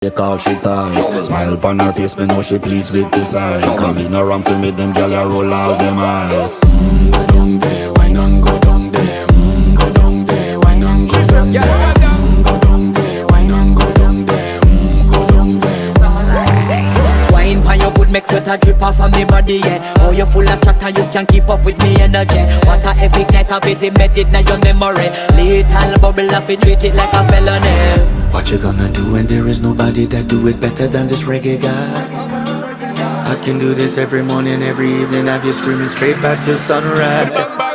They call she ties. Smile upon her face, me know she pleased with this eyes. Come in around to meet them girl, you roll out them eyes. Go down there, why not go down there? Go down there, why not go down there? Go down there, why not go down there? Go down there. Wine pan your good, make sweat a drip off of me body, yeah. Oh, you full of chatter, you can keep up with me energy. What a epic night of it, embedded in your memory. Little bubble of it, treat it like a felony. What you gonna do when there is nobody that do it better than this reggae guy? I can do this every morning, every evening, have you screaming straight back to sunrise.